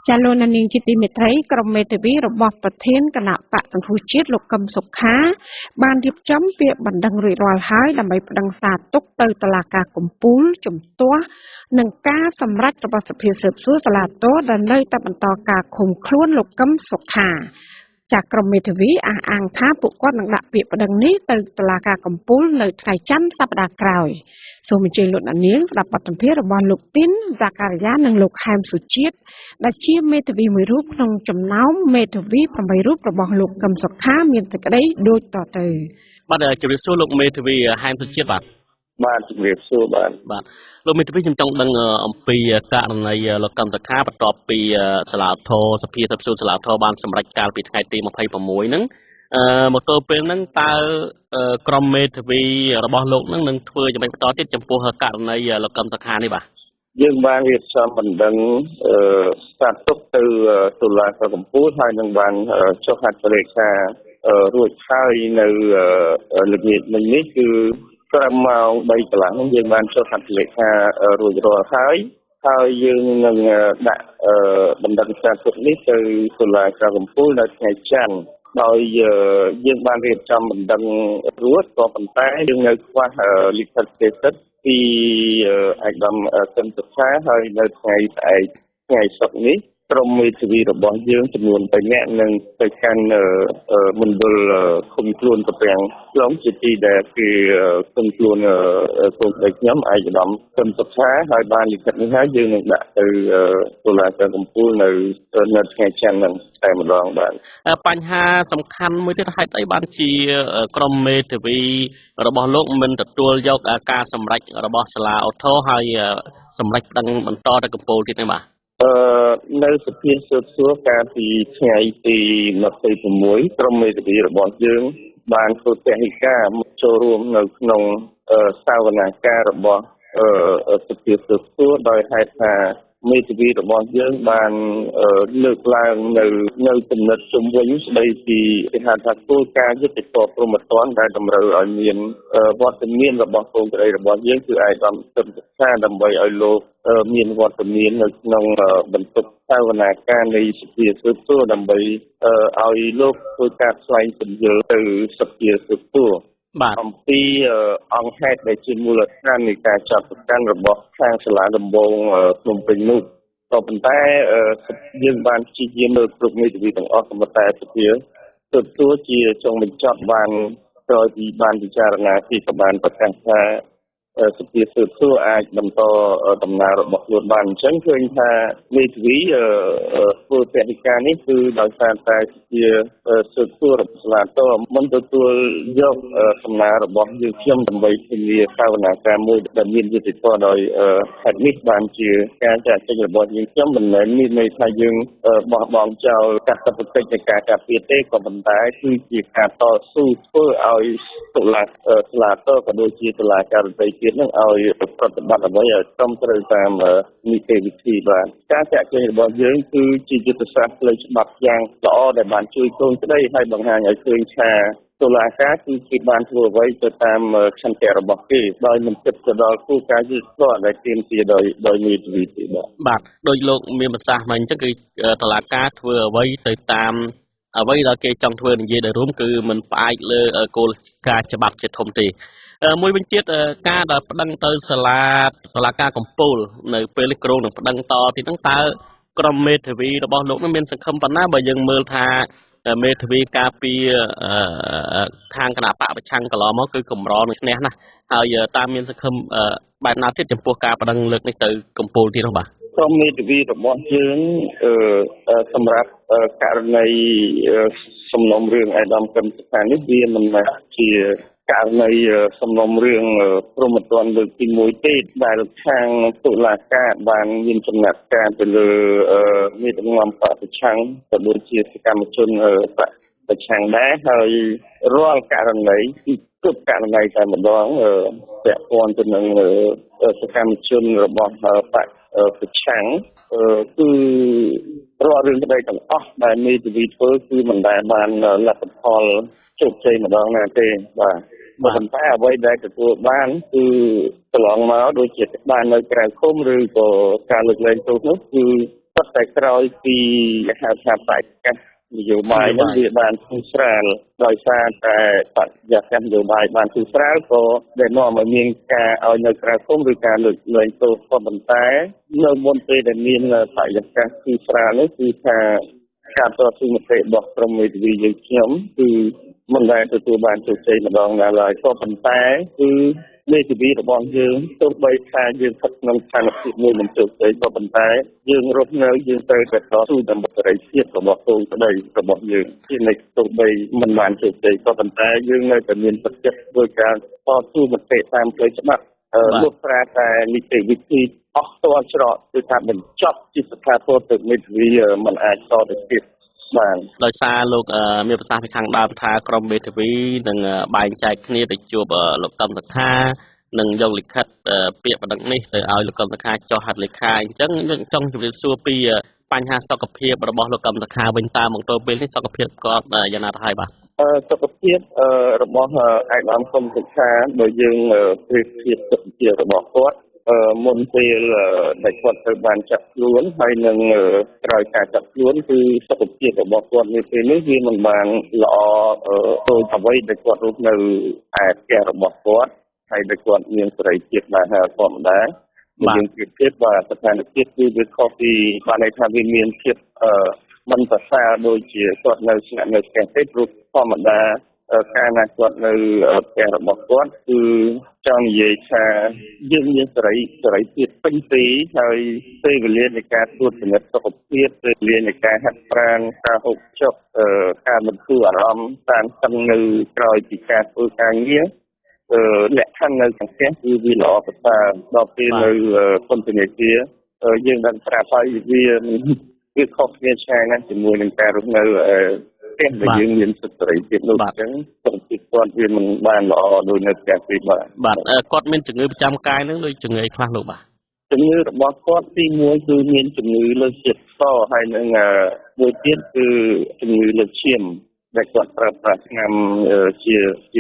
ចាលោកនាងជាទីមេត្រីក្រុមមេធាវីរបស់ប្រធានគណៈបកសង្គ្រោះជាតិលោកកឹមសុខាបានរៀបចំពាក្យបណ្ដឹងរួចរាល់ហើយដើម្បីប្តឹងសារទុកទៅតុលាការកំពូលជំទាស់នឹងការសម្រេចរបស់សភាស៊ើបសួរសាលាតូដែលនៅតែបន្តការឃុំខ្លួនលោកកឹមសុខាចាក្រុមមេធាវីអះអាងថាពួកគាត់នឹងដាក់ពាក្យប្តឹងនេះទៅតុលាការកំពូលនៅថ្ងៃច័ន្ទសប្តាហ៍ក្រោយសូមអញ្ជើញលោកនាងស្ដាប់បទសម្ភាសន៍របស់លោកទីនសាការីយ៉ានិងលោកខែមសុជាតិដែលជាមេធាវីមួយរូបក្នុងចំណោមមេធាវី8រូបរបស់លោកកឹមសុខាមានសេចក្តីដូចតទៅបាទជម្រាបសួរលោកមេធាវីហែមសុជាតិបាទជំរាបសួរបាទលោកមេធាវីខ្ញុំចង់ដឹងអំពីករណីលោកកឹមសុខាបន្ទាប់ពីសាលាធរសភាស៊ើបសួរសាលាធរបានសម្រេចកាលពីថ្ងៃទី26ហ្នឹងមកទល់ពេលហ្នឹងតើក្រុមមេធាវីរបស់លោកហ្នឹងនឹងធ្វើយ៉ាងម៉េចបន្តទៀតចំពោះករណីលោកកឹមសុខានេះបាទយើងបានរៀបចំបណ្ដឹងស្ថាបទុកទៅតុលាការកំពូលហើយនឹងបានចុះហត្ថលេខារួចហើយនៅល្ងាចមិញនេះគឺក្រោយម៉ោង3កន្លះយើងបានចុះហត្ថលេខារួចរាល់ហើយយើងនឹងដាក់បណ្ដឹងស្ថាបទុកនេះទៅតុលាការកំពូលនៅថ្ងៃច័ន្ទដោយយើងបានរៀបចំបណ្ដឹងរួចក៏ប៉ុន្តែយើងនៅខ្វះលិខិតទេសសិទ្ធិពីឯកឧត្តមកឹមសុខាហើយនៅថ្ងៃស្អែកថ្ងៃសុក្រនេះក្រុមមេធាវីរបស់យើងចំនួន3នាក់នឹងទៅកាន់មណ្ឌលឃុំខ្លួនកាពាំងក្រុងជាទីដែលគេឃុំខ្លួនកូនស្រីខ្ញុំឯកឧត្តមកឹមសុខាហើយបានលិខិតនេះហើយយើងនឹងដាក់ទៅតុលាការកំពូលនៅថ្ងៃច័ន្ទហ្នឹងតែម្ដងបាទបញ្ហាសំខាន់មួយទៀតហេតុអីបានជាក្រុមមេធាវីរបស់លោកមិនទទួលយកការសម្រេចរបស់សាលាឧទ្ធរហើយសម្រេចប្តឹងបន្តទៅកំពូលទៀតទេបាទនៅសភាស៊ើបសួរកាលពីថ្ងៃទី26ក្រុមមេធាវីរបស់យើងបានធ្វើពហិការមកចូលរួមនៅក្នុងសវនាការរបស់សភាស៊ើបសួរដោយហេតុថាមេធាវីរបស់យើងបានលើកឡើងនៅគំនិតជំវិញស្ដីពីគេហៅថាគោលការណ៍យុត្តិធម៌ព្រហ្មទណ្ឌដែលតម្រូវឲ្យមានវត្តមានរបស់កូនក្តីរបស់យើងគឺឯកឧត្តមកឹមសុខាដើម្បីឲ្យលោកមានវត្តមាននៅក្នុងបន្ទប់សវនាការនៃសភាស៊ើបសួរដើម្បីឲ្យលោកធ្វើការស្វែងពន្យល់ទៅសភាស៊ើបសួរអំពីអង្គហេតុដែលជាមូលដ្ឋាននៃការចាប់ប្រកាន់របស់ខាងសាលាដំបងភ្នំពេញនោះក៏ប៉ុន្តែយើងបានព្យាយាមលើគ្រប់មេធាវីទាំងអស់ក៏ប៉ុន្តែសភាស៊ើបសួរជាចុងបញ្ចប់បានក្រោយពីបានពិចារណាពីក៏បានប្រកាសថាសភាស៊ើបសួរអាចបន្តដំណើររបស់ខ្លួនបានអញ្ចឹងឃើញថាមេធាវីធ្វើពហិការនេះគឺដោយសារតែសភាស៊ើបសួររបស់សាលាតមិនទទួលយកសំណើរបស់យើងខ្ញុំដើម្បីធានាសវនាការមួយដែលមានយុត្តិធម៌ដោយហេតុនេះបានជាការចាត់ចែងរបស់យើងខ្ញុំមិនមែនមានន័យថាយើងបោះបង់ចោលកាតព្វកិច្ចនៃការការពារទេក៏ប៉ុន្តែគឺជាការតស៊ូធ្វើឲ្យតុលាការសាលាតក៏ដូចជាតុលាការដទៃទៀតនឹងឲ្យប្រតិបត្តិអ្វីឲ្យត្រឹមត្រូវតាមនីតិវិធីបាទការចាត់ចែងរបស់យើងគឺជាយុទ្ធសាស្ត្រផ្លូវច្បាប់យ៉ាងល្អដែលបានជួយកូនក្តីឲ្យបង្ហាញឲ្យឃើញថាតុលាការគឺបានធ្វើអ្វីទៅតាមឆន្ទៈរបស់គេដោយមិនគិតទៅដល់គោលការណ៍យុត្តិធម៌ដែលទាមទារដោយមេធាវីទេបាទដោយលោកមានប្រសាសន៍មកអញ្ចឹងគឺតុលាការធ្វើអ្វីទៅតាមអ្វីដែលគេចង់ធ្វើនិយាយដោយរួមគឺមិនផ្អែកលើគោលការណ៍ច្បាប់ជាធំទេមួយវិញទៀតការដែលប្តឹងទៅសាលាការកំពូលនៅពេលនេះគ្រោងនឹងប្តឹងតទៀតហ្នឹងតើក្រុមមេធាវីរបស់លោកនឹងមានសង្ឃឹមប៉ុណ្ណាបើយើងមើលថាមេធាវីការពីខាងគណៈបកប្រឆាំងកន្លងមកគឺកម្រនឹងឈ្នះណាស់ហើយតាមមានសង្ឃឹមបែបណាទៀតចំពោះការប្តឹងលើកនេះទៅកំពូលទៀតនោះបាទក្រុមមេធាវីរបស់យើងសម្រាប់ករណីសំណុំរឿងឯកឧត្តមកឹមសុខានេះវាមិនមែនជាករណីសំណុំរឿងព្រហ្មទណ្ឌលើកទី1ទេដែលខាងតុលាការបានមានចំណាត់ការទៅលើមេដឹកនាំបកប្រឆាំងក៏ដូចជាសកម្មជនបកប្រឆាំងដែរហើយរាល់ករណីគឺគ្រប់ករណីតែម្ដងពាក់ព័ន្ធទៅនឹងសកម្មជនរបស់បកប្រឆាំងគឺរាល់រឿងក្តីទាំងអស់ដែលមេធាវីធ្វើគឺមិនដែលបានលទ្ធផលជោគជ័យម្ដងណាទេបាទប៉ុន្តែអ្វីដែលទទួលបានគឺកន្លងមកដូចជាបាននៅក្រៅឃុំឬក៏ការលើកលែងទោសនោះគឺ សុទ្ធតែក្រោយពីហៅថាបច្ចេកនយោបាយនឹងវាបានធូរស្រាលដោយសារតែបច្ចេកនយោបាយបានធូរស្រាលក៏ដែលនាំឲ្យមានការឲ្យនៅក្រៅឃុំឬការលើកលែងទោសក៏ប៉ុន្តែនៅមុនពេលដែលមានបច្ចេកទេសធូរស្រាលនោះគឺថាការតស៊ូមតិរបស់ក្រុមមេធាវីយើងខ្ញុំគឺមិនដែលទទួលបានជោគជ័យម្ដងណាឡើយក៏ប៉ុន្តែគឺមេធាវីរបស់យើងទោះបីថាយើងស្ថិតក្នុងស្ថានភាពមួយមិនជោគជ័យក៏ប៉ុន្តែយើងរស់នៅយើងត្រូវតែតស៊ូដើម្បីសេរីភាពរបស់កូនក្តីរបស់យើងជានិច្ចទោះបីមិនបានជោគជ័យក៏ប៉ុន្តែយើងនៅតែមានទឹកចិត្តធ្វើការតស៊ូមតិតាមផ្លូវច្បាប់លុះត្រាតែនីតិវិធីអស់តច្រកគឺថាបញ្ចប់ជាស្ថាពរទឹកមេធាវីមិនអាចតទៅទៀតបានដោយសារលោកមានប្រសាសន៍ពីខាងដើមថាក្រុមមេធាវីនឹងបែងចែកគ្នាទៅជួបលោកកឹមសុខានឹងយកលិខិតពាក្យបណ្ដឹងនេះទៅឲ្យលោកកឹមសុខាចុះហត្ថលេខាអញ្ចឹងយើងចង់ជម្រាបសួរពីបញ្ហាសុខភាពរបស់លោកកឹមសុខាវិញតើមកទល់ពេលនេះសុខភាពគាត់យ៉ាងណាទៅហើយបាទសុខភាពរបស់ឯកឧត្តមកុំសុខាបើយើងប្រៀបធៀបសុខភាពរបស់គាត់មុនពេលដែលគាត់ត្រូវបានចាប់ខ្លួនហើយនឹងក្រោយការចាប់ខ្លួនគឺសុខភាពរបស់គាត់នៅពេលនេះវាមិនបានល្អដូចអ្វីដែលគាត់រស់នៅឯផ្ទះរបស់គាត់ហើយដែលគាត់មានសេរីភាពបានធម្មតាយើងប្រៀបធៀបបាទស្ថានភាពគឺវាខុសពីបានន័យថាវាមានភាពមិនប្រសើរដូចជាគាត់នៅស្នាក់នៅផ្ទះទេព្រោះធម្មតាការណាគាត់នៅផ្ទះរបស់គាត់គឺចង់និយាយថាយើងមានសេរីភាពពេញទីហើយពេលវេលានៃការត្រួតពិនិត្យសុខភាពពេលវេលានៃការហាត់ប្រាណការហូបចុកការបន្ធូរអារម្មណ៍តាមស្ទឹងនៅក្រោយពីការធ្វើការងារលក្ខខណ្ឌនៅក្នុងផ្ទះគឺវាល្អប្រសើរដល់ពេលនៅពន្ធនាគារយើងដឹងប្រាប់ហើយវាខុសគ្នាឆ្ងាយណាស់ជាមួយនឹងការរស់នៅផ្ទះដែលយើងមានសិទ្ធិសេរីភាពនោះអញ្ចឹងសុខភាពគាត់វាមិនបានល្អដូចនៅផ្ទះទេបាទគាត់មានជំងឺប្រចាំកាយនឹងដូចជំងឺខ្លះលោកបាទជំងឺរបស់គាត់ទី1គឺមានជំងឺលើសជាតិស្ករហើយនឹងមួយទៀតគឺជំងឺលើសឈាមដែលគាត់ប្រើប្រាស់ថ្នាំជា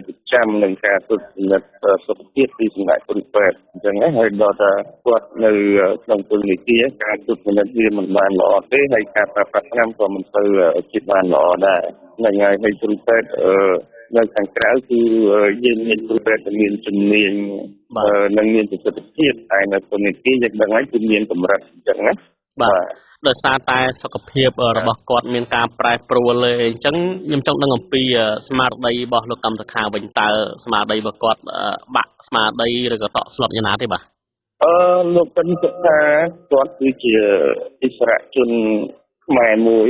ប្រចាំនឹងការត្រួតពិនិត្យសុខភាពពីសំណាក់គ្រូពេទ្យអញ្ចឹងហើយដល់តែគាត់នៅក្នុងពន្ធនាគារការត្រួតពិនិត្យវាមិនបានល្អទេហើយការប្រើប្រាស់ថ្នាំក៏មិនទៅជាបានល្អដែរហ្នឹងហើយគ្រូពេទ្យនៅខាងក្រៅគឺយើងមានគ្រូពេទ្យដែលមានជំនាញនិងមានប្រសិទ្ធភាពតែនៅពន្ធនាគារយើងដឹងហើយគឺមានកម្រិតអញ្ចឹងណាបាទដោយសារតែសុខភាពរបស់គាត់មានការប្រែប្រួលអញ្ចឹងខ្ញុំចង់ដឹងអំពីស្មារតីរបស់លោកកឹមសុខាវិញតើស្មារតីរបស់គាត់បាក់ស្មារតីឬក៏តក់ស្លុតយ៉ាងណាទេបាទលោកកឹមសុខាគាត់គឺជាអិសរាជជនខ្មែរមួយ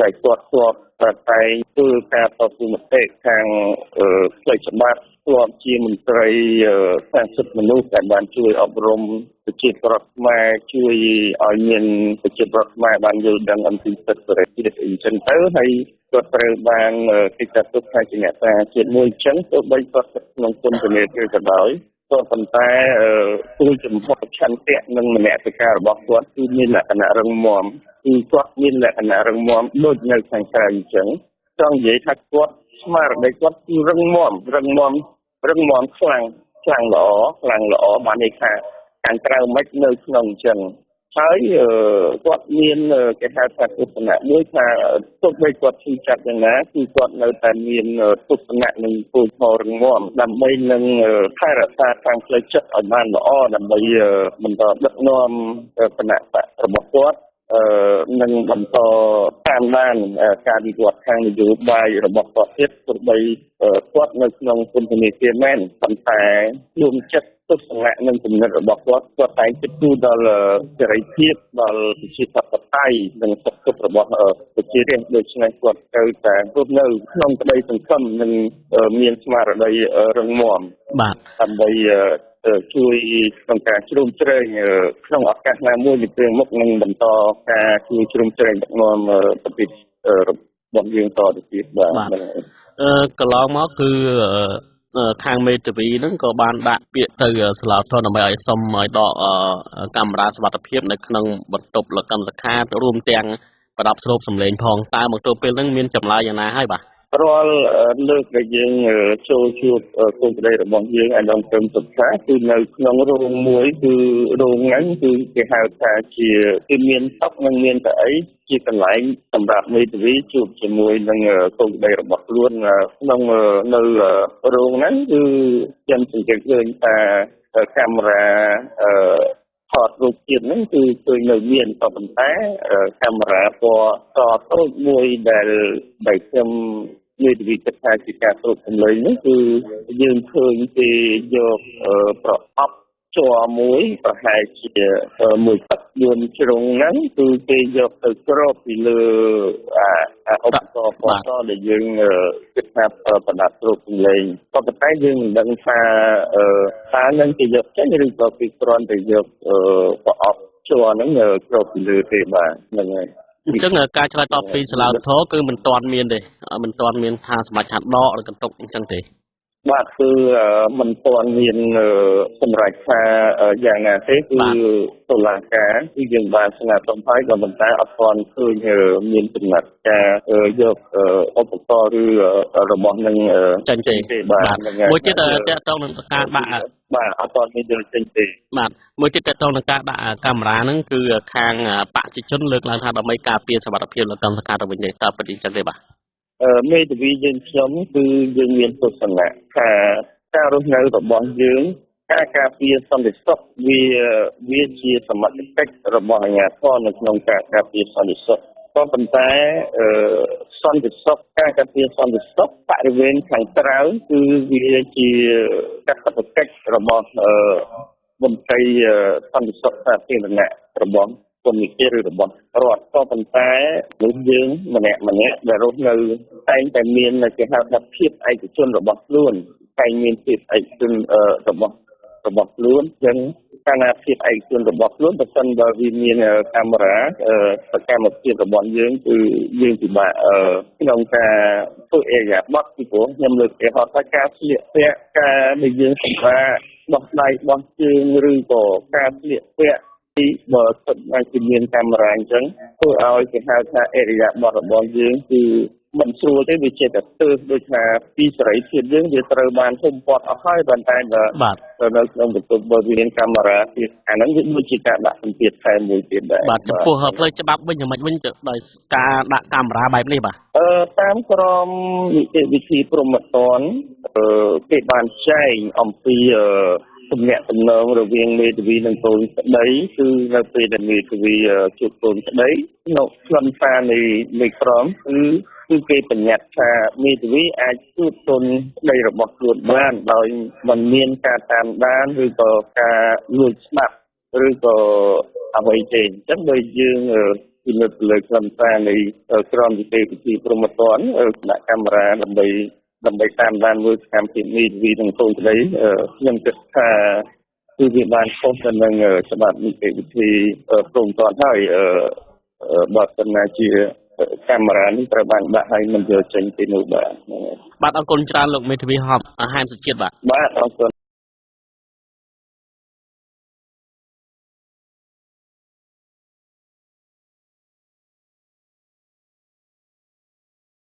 ដែលគាត់ធ្លាប់តែធ្វើការតស៊ូមតិខាងផ្លូវច្បាប់ធ្លាប់ជាមន្ត្រីខាងសិទ្ធិមនុស្សដែលបានជួយអប់រំប្រជាពលរដ្ឋខ្មែរជួយឲ្យមានប្រជាពលរដ្ឋខ្មែរបានយល់ដឹងអំពីសិទ្ធិសេរីភាពអីចឹងទៅហើយគាត់ត្រូវបានគេចាត់ទុកថាជាអ្នកប្រាជ្ញជាតិមួយអញ្ចឹងទោះបីគាត់ស្ថិតក្នុងពន្ធនាគារក៏ដោយក៏ប៉ុន្តែទូលចំហឆន្ទៈនិងមនសិការរបស់គាត់គឺមានលក្ខណៈរឹងមាំគឺគាត់មានលក្ខណៈរឹងមាំដូចនៅខាងក្រៅអញ្ចឹងចង់និយាយថាគាត់ស្មារតីគាត់គឺរឹងមាំខ្លាំងល្អបានន័យថាខាងក្រៅមិននៅក្នុងអញ្ចឹងហើយគាត់មានគេហៅថាទស្សនៈមួយថាទោះបីគាត់ឈឺចាប់យ៉ាងណាគឺគាត់នៅតែមានទស្សនៈនិងគោលដៅរឹងមាំដើម្បីនឹងថែរក្សាខាងផ្លូវចិត្តឲ្យបានល្អដើម្បីបន្តដឹកនាំគណៈបករបស់គាត់នឹងបន្តតាមដានការវិវត្តខាងនយោបាយរបស់គាត់ទៀតទោះបីគាត់នៅក្នុងពន្ធនាគារមែនប៉ុន្តែរួមចិត្តទស្សនៈនិងគំនិតរបស់គាត់តែងចិត្តគូដល់សេរីភាពដល់ប្រជាធិបតេយ្យនិងសុខភាពរបស់ប្រជារាស្ត្រដូច្នេះគាត់ត្រូវតែរស់នៅក្នុងក្តីសង្ឃឹមនិងមានស្មារតីរឹងមាំបាទដើម្បីជួយក្នុងការជ្រោមជ្រែងក្នុងឱកាសណាមួយពីមុខនឹងបន្តការជួយជ្រោមជ្រែងដឹកនាំប្រទេសរបស់យើងតទៅទៀតបាទកន្លងមកគឺខាងមេធាវីហ្នឹងក៏បានដាក់ពាក្យទៅសាលាធនដើម្បីឲ្យសុំឲ្យដកកាមេរ៉ាសុវត្ថិភាពនៅក្នុងបន្ទប់លោកកឹមសុខារួមទាំងប្រដាប់ស្រូបសម្លេងផងតើមកទល់ពេលហ្នឹងមានចម្លើយយ៉ាងណាហើយបាទ រាល់លើកដែលយើងចូលជួបកូនប្តីរបស់យើងអាដាមគឹមសុខាគឺនៅក្នុងរោងមួយគឺរោងហ្នឹងគឺគេហៅថាជាគឺមានតុនិងមានតែអីជាកន្លែងសម្រាប់មេធាវីជួបជាមួយនឹងកូនប្តីរបស់ខ្លួនក្នុងនៅរោងហ្នឹងគឺខ្ញុំសង្កេតឃើញថាកាមេរ៉ាថតរូបទៀតហ្នឹងគឺឃើញនៅមានក៏ប៉ុន្តែកាមេរ៉ាពណ៌តតូចមួយដែលខ្ញុំមេធាវីគិតថាជាការត្រួតសម្លេងនេះគឺយើងឃើញគេយកប្រអប់ជ័រមួយប្រហែលជាមួយទឹក4ជ្រុងហ្នឹងគឺគេយកទៅគ្របពីលើឧបករណ៍ពណ៌តដែលយើងគិតថាប្រដាប់ត្រួតសម្លេងក៏ប៉ុន្តែយើងមិនដឹងថាតើនឹងគេយកចេញឬក៏គេគ្រាន់តែយកប្រអប់ជ័រហ្នឹងគ្របពីលើទេបាទហ្នឹងហើយអញ្ចឹងការឆ្លើយតបពីសាលាឧទ្ធរគឺមិនទាន់មានទេមិនទាន់មានថាសម្រាប់ថាដកឬកន្ទុកអញ្ចឹងទេបាទគឺមិនទាន់មានសម្រាប់ថាយ៉ាងណាទេគឺតុលាការគឺយើងបានស្នើសុំហើយក៏ប៉ុន្តែអត់ទាន់ឃើញមានចំណាត់ការយកឧបករណ៍ឬរបស់នឹងចេញទេបាទមួយទៀតតើតើនឹងការបាក់បាទអត់ទាន់មានយកចេញទេបាទមួយទៀតតើតើនឹងការដាក់កាមេរ៉ាហ្នឹងគឺខាងបព្វជិជនលើកឡើងថាដើម្បីការពារសុវត្ថិភាពលោកកម្មសខាទៅវិញទេតើពិតអញ្ចឹងទេបាទមេធាវីយើងខ្ញុំគឺយើងមានទស្សនៈថាការរស់នៅរបស់យើងការការពារសន្តិសុខវាជាសមត្ថកិច្ចរបស់អាជ្ញាធរនៅក្នុងការការពារសន្តិសុខក៏ប៉ុន្តែសន្តិសុខការការពារសន្តិសុខបរិវេណខាងក្រៅគឺវាជាកាតព្វកិច្ចរបស់មន្ត្រីសន្តិសុខសាធារណៈរបស់គុណវិជាឬរបស់រដ្ឋក៏ប៉ុន្តែលោកយើងម្នាក់ដែលរស់នៅតែងតែមានគេហៅថាភាពឯកជនរបស់ខ្លួនតែងមានភាពឯកជនរបស់ខ្លួនចឹងកាលណាភាពឯកជនរបស់ខ្លួនបើសិនបើវាមានកាមេរ៉ាសកម្មភាពរបស់យើងគឺយើងពិបាកក្នុងការធ្វើអេយ៉ាប័តពីព្រោះខ្ញុំលើកឧទាហរណ៍ថាការស្លៀកពាក់ការដែលយើងសម្រាប់បោះដៃបោះជើងឬក៏ការស្លៀកពាក់បើសិនតែជាមានកាមេរ៉ាអញ្ចឹងធ្វើឲ្យគេហៅថាអេរិយាបថរបស់យើងគឺមិនស្រួលទេវាជាតែទើសដូចថាពីសេរីភាពយើងវាត្រូវបានហុំព័ទ្ធអស់ហើយប៉ុន្តែបើនៅក្នុងបន្ទប់បើមានកាមេរ៉ាទៀតអាហ្នឹងវាដូចជាការដាក់សម្ពាធថែមមួយទៀតដែរបាទចំពោះផ្លូវច្បាប់វិញយ៉ាងម៉េចវិញដោយការដាក់កាមេរ៉ាបែបនេះបាទតាមក្រមនីតិវិធីព្រហ្មទណ្ឌគេបានចែងអំពីទំនាក់ទំនងរវាងមេធាវីនិងកូនក្តីគឺនៅពេលដែលមេធាវីជួបកូនក្តីនៅខ្លឹមសារនៃក្រមគឺគេបញ្ញត្តិថាមេធាវីអាចជួបកូនក្តីរបស់ខ្លួនបានដោយមិនមានការតាមដានឬក៏ការលួចស្ដាប់ឬក៏អ្វីទេអញ្ចឹងបើយើងពិនិត្យលើខ្លឹមសារនៃក្រមនីតិវិធីព្រហ្មទណ្ឌដាក់កាមេរ៉ាដើម្បីតាមដានមើលសកម្មភាពមេធាវីនិងកូនក្តីខ្ញុំគិតថាគឺវាបានខុសទៅនឹងច្បាប់នីតិវិធីព្រហ្មទណ្ឌហើយបើសិនណាជាកាមេរ៉ានេះត្រូវបានដាក់ឲ្យមិនយកចេញពីនោះបាទអរគុណច្រើនលោកមេធាវីហែមសុជាតិបាទអរគុណ